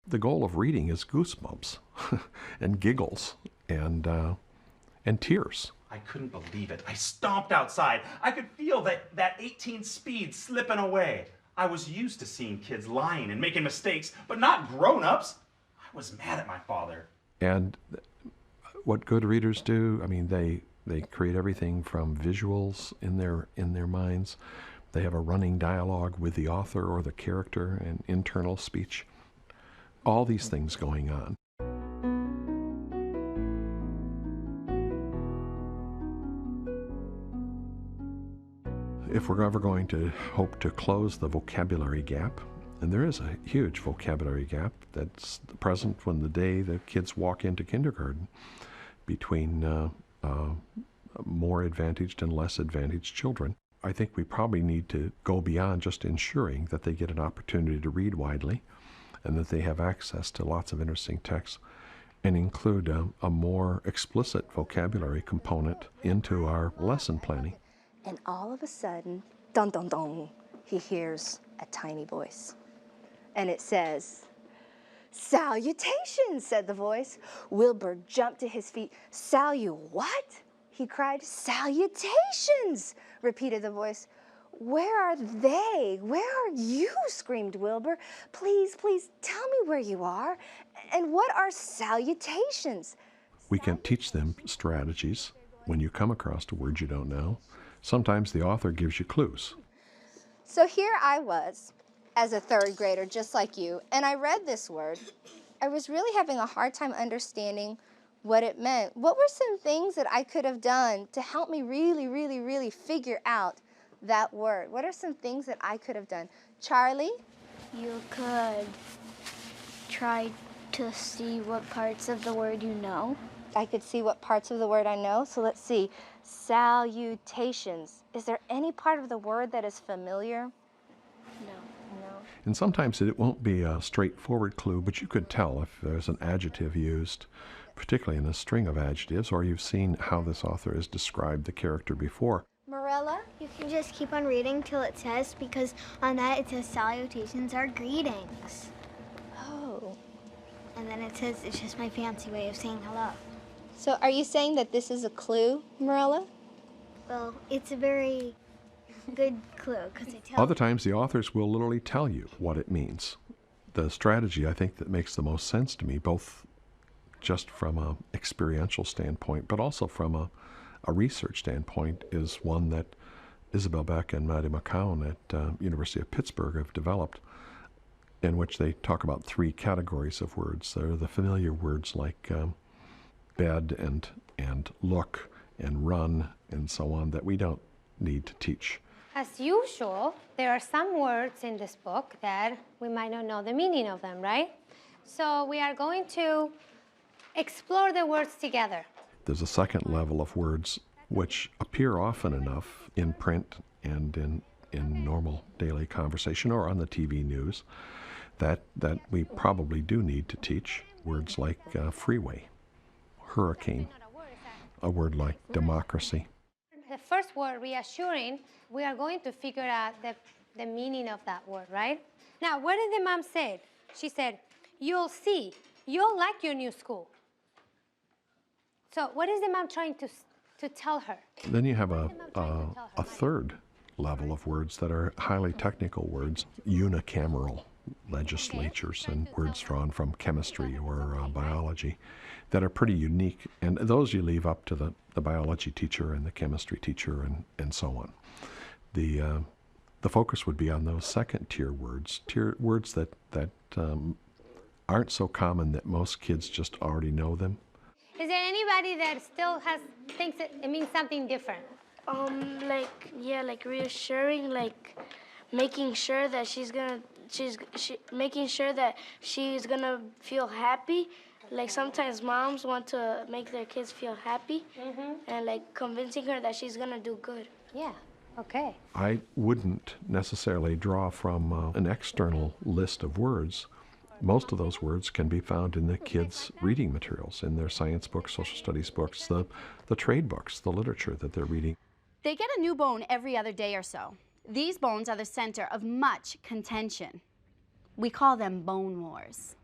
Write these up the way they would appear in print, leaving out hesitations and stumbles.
The goal of reading is goosebumps and giggles and tears. I couldn't believe it. I stomped outside. I could feel that 18 speed slipping away. I was used to seeing kids lying and making mistakes, but not grown-ups. I was mad at my father. And what good readers do, I mean, they create everything from visuals in their minds. They have a running dialogue with the author or the character and internal speech. All these things going on. If we're ever going to hope to close the vocabulary gap, and there is a huge vocabulary gap that's present when the day the kids walk into kindergarten between more advantaged and less advantaged children, I think we probably need to go beyond just ensuring that they get an opportunity to read widely and that they have access to lots of interesting texts, and include a more explicit vocabulary component into our lesson planning. And all of a sudden, dun dun dun, he hears a tiny voice. And it says, "Salutations," said the voice. Wilbur jumped to his feet. What? He cried. "Salutations," repeated the voice. "Where are they? Where are you?" screamed Wilbur. "Please, please tell me where you are. And what are salutations?" We can teach them strategies when you come across a word you don't know. Sometimes the author gives you clues. So here I was, as a third grader, just like you, and I read this word. I was really having a hard time understanding what it meant. What were some things that I could have done to help me really figure out that word? What are some things that I could have done? Charlie? You could try to see what parts of the word you know. I could see what parts of the word I know. So let's see. Salutations. Is there any part of the word that is familiar? No. And sometimes it won't be a straightforward clue, but you could tell if there's an adjective used, particularly in a string of adjectives, or you've seen how this author has described the character before. Morella? You can just keep on reading till it says, because on that it says salutations are greetings. Oh. And then it says it's just my fancy way of saying hello. So are you saying that this is a clue, Morella? Well, it's a very good clue, because it tells Other times the authors will literally tell you what it means. The strategy, I think, that makes the most sense to me, both just from an experiential standpoint, but also from a research standpoint, is one that Isabel Beck and Maddie McCown at University of Pittsburgh have developed, in which they talk about three categories of words. There are the familiar words like bed and look and run and so on that we don't need to teach. As usual, there are some words in this book that we might not know the meaning of them, right? So we are going to explore the words together. There's a second level of words which appear often enough in print and in normal daily conversation or on the TV news that we probably do need to teach. Words like freeway, hurricane, a word like democracy. The first word, reassuring, we are going to figure out the meaning of that word, right? Now, what did the mom say? She said, "You'll see. You'll like your new school." So what is the mom trying to tell her? Then you have a third level of words that are highly technical words, unicameral legislatures and words drawn from chemistry or biology that are pretty unique. And those you leave up to the biology teacher and the chemistry teacher and so on. The focus would be on those second tier words that aren't so common that most kids just already know them. Is there anybody that still thinks that it means something different? Like reassuring, like making sure that she's gonna feel happy. Like sometimes moms want to make their kids feel happy, and like convincing her that she's gonna do good. Yeah. Okay. I wouldn't necessarily draw from an external list of words. Most of those words can be found in the kids' reading materials, in their science books, social studies books, the trade books, the literature that they're reading. They get a new bone every other day or so. These bones are the center of much contention. We call them bone wars.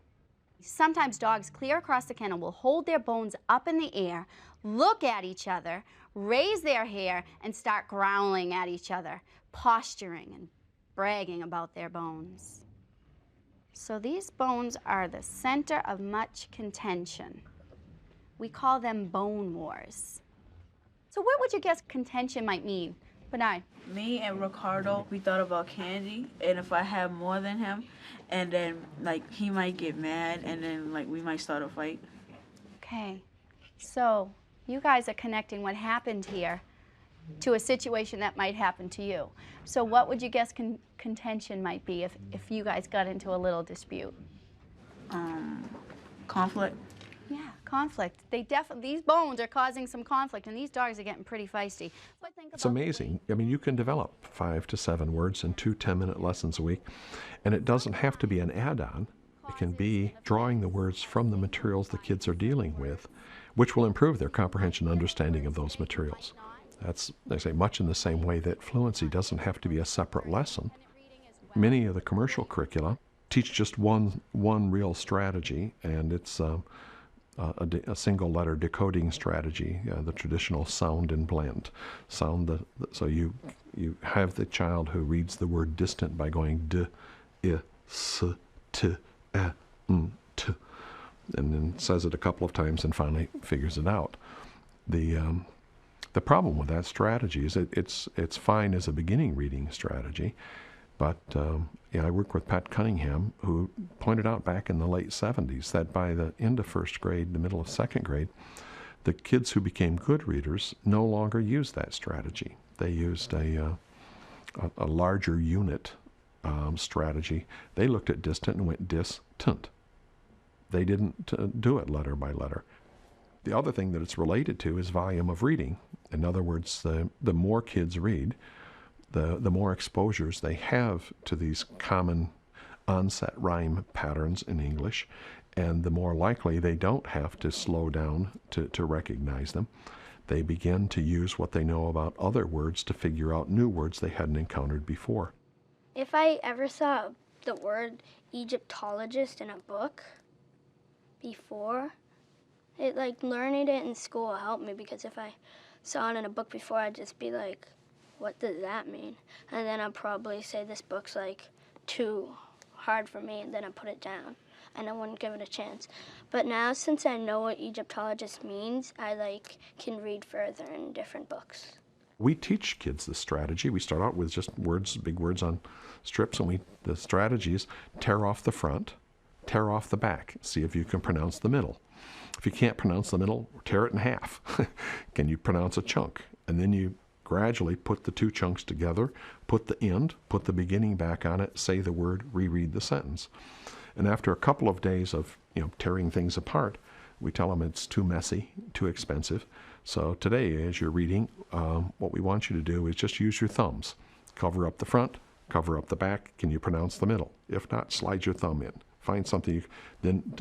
Sometimes dogs clear across the kennel will hold their bones up in the air, look at each other, raise their hair, and start growling at each other, posturing and bragging about their bones. So these bones are the center of much contention. We call them bone wars. So what would you guess contention might mean? Bernard? Me and Ricardo, we thought about candy, and if I have more than him, and then like he might get mad, and then like we might start a fight. Okay, so you guys are connecting what happened here to a situation that might happen to you. So what would you guess contention might be if you guys got into a little dispute? Conflict. Yeah, conflict. These bones are causing some conflict, and these dogs are getting pretty feisty. But think It's about amazing. I mean, you can develop 5 to 7 words in 2 10-minute lessons a week, and it doesn't have to be an add-on. It can be drawing the words from the materials the kids are dealing with, which will improve their comprehension and understanding of those materials. That's, they say, much in the same way that fluency doesn't have to be a separate lesson. Many of the commercial curricula teach just one real strategy, and it's a single letter decoding strategy, the traditional sound and blend. So you have the child who reads the word distant by going d, I, s, t, a, t, and then says it a couple of times and finally figures it out. The problem with that strategy is it's fine as a beginning reading strategy, but I work with Pat Cunningham, who pointed out back in the late 70s that by the end of first grade, the middle of second grade, the kids who became good readers no longer used that strategy. They used a larger unit strategy. They looked at distant and went dis-tent. They didn't do it letter by letter. The other thing that it's related to is volume of reading. In other words, the more kids read, the more exposures they have to these common onset rhyme patterns in English, and the more likely they don't have to slow down to recognize them. They begin to use what they know about other words to figure out new words they hadn't encountered before. If I ever saw the word Egyptologist in a book before, learning it in school helped me, because if I saw it in a book before, I'd just be like, what does that mean? And then I'd probably say this book's too hard for me, and then I'd put it down and I wouldn't give it a chance. But now, since I know what Egyptologist means, I can read further in different books. We teach kids this strategy. We start out with just words, big words on strips, and the strategy is tear off the front, tear off the back, see if you can pronounce the middle. If you can't pronounce the middle, tear it in half. Can you pronounce a chunk? And then you gradually put the two chunks together, put the end, put the beginning back on it, say the word, reread the sentence. And after a couple of days of tearing things apart, we tell them it's too messy, too expensive. So today, as you're reading, what we want you to do is just use your thumbs. Cover up the front, cover up the back. Can you pronounce the middle? If not, slide your thumb in. Find something, then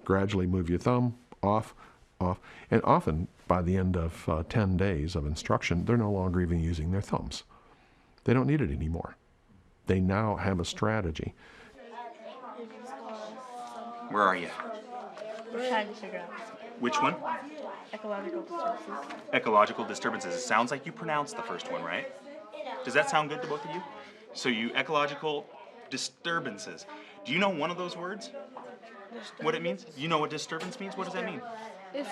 gradually move your thumb off, off. And often, by the end of 10 days of instruction, they're no longer even using their thumbs. They don't need it anymore. They now have a strategy. Where are you? We're trying to figure out. Which one? Ecological disturbances. Ecological disturbances. It sounds like you pronounced the first one, right? Does that sound good to both of you? So ecological disturbances. Do you know one of those words? What it means? You know what disturbance means? What does that mean? It's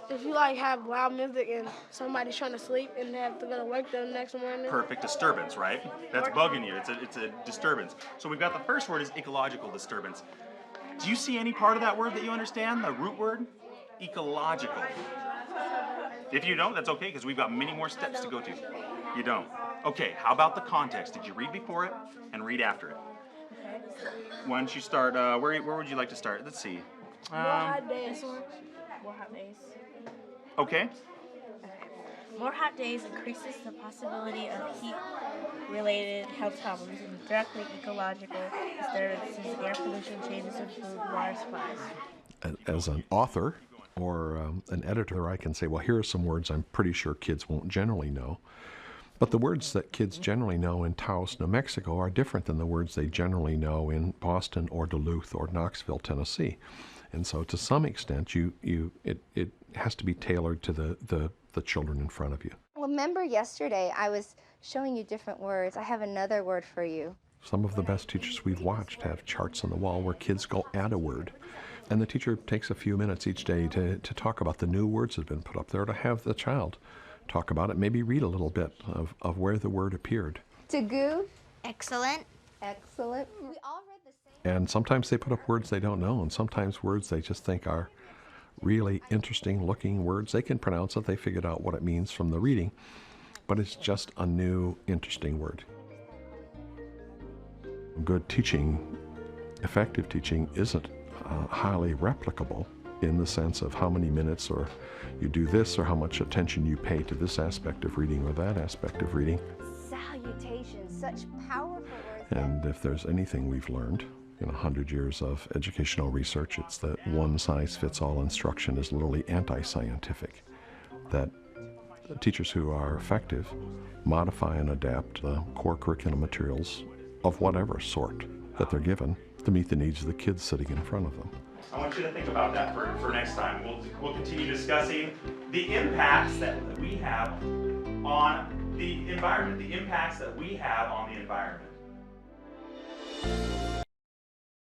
if you have loud music and somebody's trying to sleep and they have to go to work the next morning. Perfect disturbance, right? That's bugging you. It's a disturbance. So we've got the first word is ecological disturbance. Do you see any part of that word that you understand? The root word? Ecological. If you don't, that's okay, because we've got many more steps to go to. You don't. Okay, how about the context? Did you read before it and read after it? Why don't you start, where would you like to start? Let's see. More hot days. More hot days. Okay. More hot days increases the possibility of heat-related health problems and directly ecological disturbances, air pollution, changes in food, water supplies. As an author or an editor, I can say, well, here are some words I'm pretty sure kids won't generally know. But the words that kids generally know in Taos, New Mexico are different than the words they generally know in Boston or Duluth or Knoxville, Tennessee. And so to some extent, it has to be tailored to the children in front of you. Well, remember yesterday I was showing you different words. I have another word for you. Some of the best teachers we've watched have charts on the wall where kids go add a word. And the teacher takes a few minutes each day to talk about the new words that have been put up there, to have the child talk about it, maybe read a little bit of where the word appeared. To goo. Excellent. Excellent. We all read the same. And sometimes they put up words they don't know, and sometimes words they just think are really interesting looking words. They can pronounce it, they figured out what it means from the reading, but it's just a new, interesting word. Good teaching, effective teaching, isn't highly replicable in the sense of how many minutes or you do this or how much attention you pay to this aspect of reading or that aspect of reading. Salutations, such powerful words. And if there's anything we've learned in 100 years of educational research, it's that one-size-fits-all instruction is literally anti-scientific. That teachers who are effective modify and adapt the core curriculum materials of whatever sort that they're given to meet the needs of the kids sitting in front of them. I want you to think about that for next time. We'll continue discussing the impacts that we have on the environment, the impacts that we have on the environment.